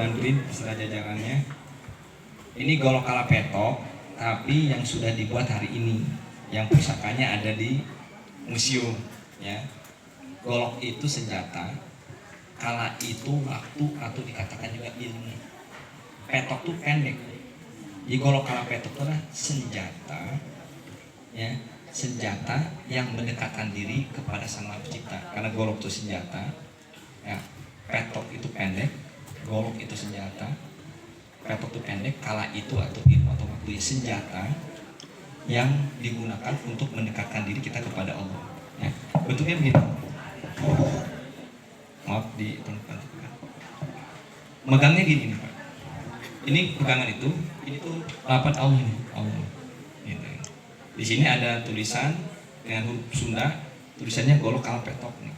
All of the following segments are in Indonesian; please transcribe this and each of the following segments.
dan Bin beserta jajarannya. Ini golok kala petok, tapi yang sudah dibuat hari ini, yang pusakanya ada di museum. Ya, golok itu senjata, kala itu waktu atau dikatakan juga ilmu. Petok tuh pendek. Di golok kala petok itu adalah senjata, ya, senjata yang mendekatkan diri kepada Sang Maha Pencipta. Karena golok itu senjata, ya, petok itu pendek, golok itu senjata, petok itu pendek, kala itu atau ilmu atau waktu senjata yang digunakan untuk mendekatkan diri kita kepada Allah. Ya, bentuknya begini. Maaf di tempat megangnya gini nih Pak. Ini pegangan itu, ini tuh lapan Allah nih, Allah. Gitu. Di sini ada tulisan dengan huruf Sunda, tulisannya golok kala petok nih.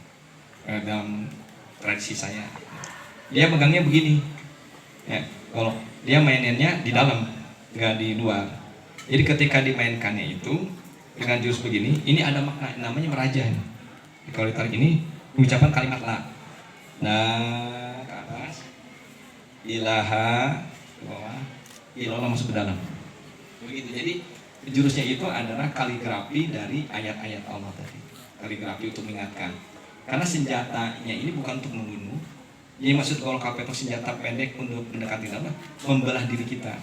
Dalam tradisi saya, dia megangnya begini. Ya, kalau dia mainannya di dalam, nggak di luar. Jadi ketika dimainkannya itu dengan jurus begini, ini ada makna namanya meraja. Kalau ditarik ini mengucapkan kalimat la. Nah, ke atas. Ilaha ke bawah. Ilallah masuk ke dalam. Begitu. Jadi jurusnya itu adalah kaligrafi dari ayat-ayat Allah tadi. Kaligrafi untuk mengingatkan. Karena senjatanya ini bukan untuk membunuh. Jadi maksud kalau KP itu senjata pendek untuk mendekati Allah, membelah diri kita,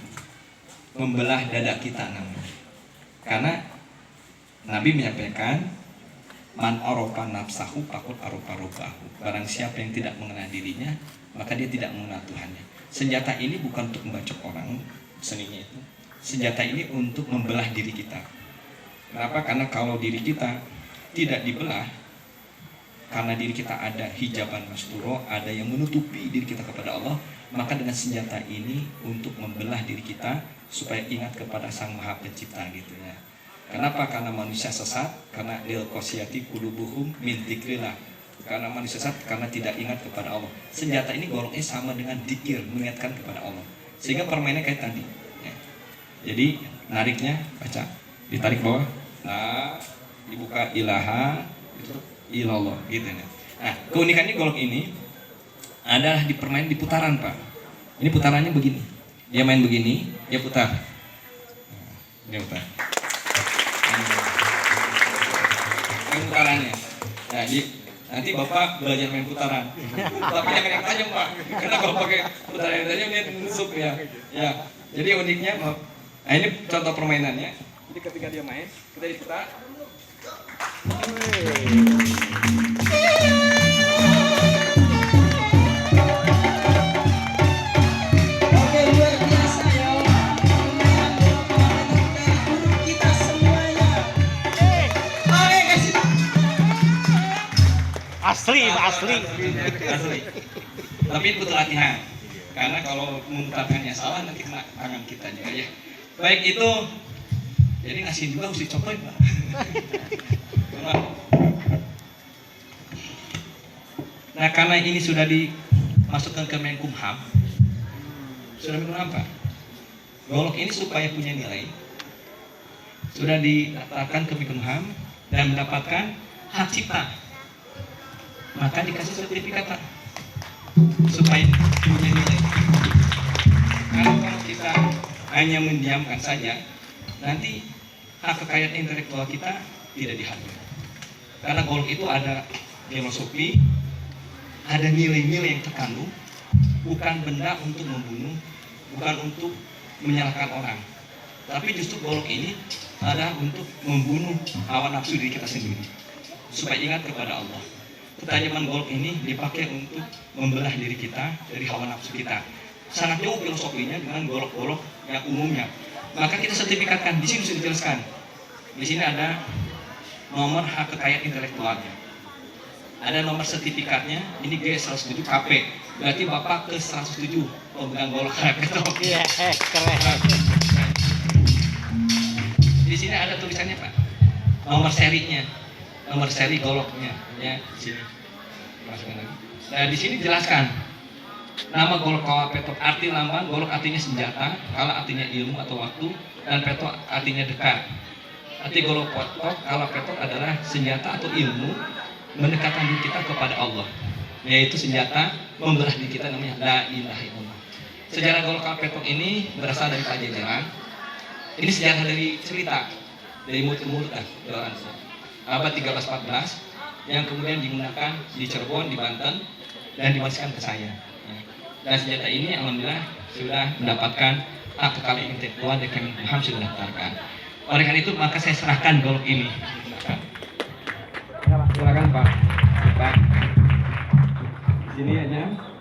membelah dada kita namanya. Karena Nabi menyampaikan, man arofa nafsahu fakut arofa robahu. Barang siapa yang tidak mengenal dirinya, maka dia tidak mengenal Tuhannya. Senjata ini bukan untuk membacok orang, seninya itu. Senjata ini untuk membelah diri kita. Kenapa? Karena kalau diri kita tidak dibelah, karena diri kita ada hijaban masturo, ada yang menutupi diri kita kepada Allah, maka dengan senjata ini untuk membelah diri kita supaya ingat kepada Sang Maha Pencipta gitu ya. Kenapa? Karena manusia sesat, karena lil qasiyati qulubuhum min dzikrillah. Karena manusia sesat karena tidak ingat kepada Allah. Senjata ini goloknya sama dengan dzikir, mengingatkan kepada Allah. Sehingga permainnya kayak tadi. Ya. Jadi nariknya baca, ditarik bawah, nah dibuka ilaha, itu ilallah gitu ya. Nah, keunikannya golok ini adalah dipermain di putaran Pak. Ini putarannya begini. Dia main begini, dia putar. Dia putar. Main putarannya. Nah, nanti Bapak belajar main putaran. Tapi jangan yang tajam Pak. Karena kalau pakai putaran yang tajam dia nusuk ya. Ya. Jadi uniknya, nah ini contoh permainannya. Jadi ketika dia main, kita diputar. Oke, luar biasa ya. Kita semuanya. Oke, kasih. Asli. Tapi itu butuh latihan. Karena kalau memutarkannya salah nanti kena tangan kita juga ya. Baik itu. Jadi ngasih juga harus dicobain Pak. Nah karena ini sudah dimasukkan ke Menkumham, sudah Menkumham Pak. Golok ini supaya punya nilai, sudah didaftarkan ke Menkumham dan mendapatkan hak cipta, maka dikasih sertifikat Pak, supaya punya nilai. Karena kalau kita hanya mendiamkan saja, nanti hak kekayaan intelektual kita tidak dihargai. Karena golok itu ada filosofi, ada nilai-nilai yang terkandung, bukan benda untuk membunuh, bukan untuk menyalahkan orang. Tapi justru golok ini adalah untuk membunuh hawa nafsu diri kita sendiri, supaya ingat kepada Allah. Ketajaman golok ini dipakai untuk membelah diri kita dari hawa nafsu kita. Sangat jauh filosofinya dengan golok-golok yang umumnya. Maka kita sertifikatkan, di sini sudah dijelaskan. Di sini ada nomor hak kekayaan intelektualnya. Ada nomor sertifikatnya, ini G107 KP. Berarti Bapak ke 107 pemegang golok petok. Iya, keren. Di sini ada tulisannya Pak. Nomor serinya, nomor seri goloknya, ya di sini. Masukkan lagi. Nah di sini jelaskan. Nama golok kala petok, arti lambang golok artinya senjata, kala artinya ilmu atau waktu, dan petok artinya dekat. Arti golok petok, kala petok adalah senjata atau ilmu mendekatkan diri kita kepada Allah, yaitu senjata membelah diri kita namanya la ilaha illallah. Sejarah golok kalpetok ini berasal dari Pajajaran. Ini sejarah dari cerita, dari mulut ke mulut lah, abad 13-14 yang kemudian digunakan di Cirebon, di Banten, dan diwariskan ke saya. Dan senjata ini alhamdulillah sudah mendapatkan akte kali intelektual dari Kemenkumham sudah daftarkan. Oleh karena itu maka saya serahkan golok ini. Silakan Pak. Pak. Sini aja.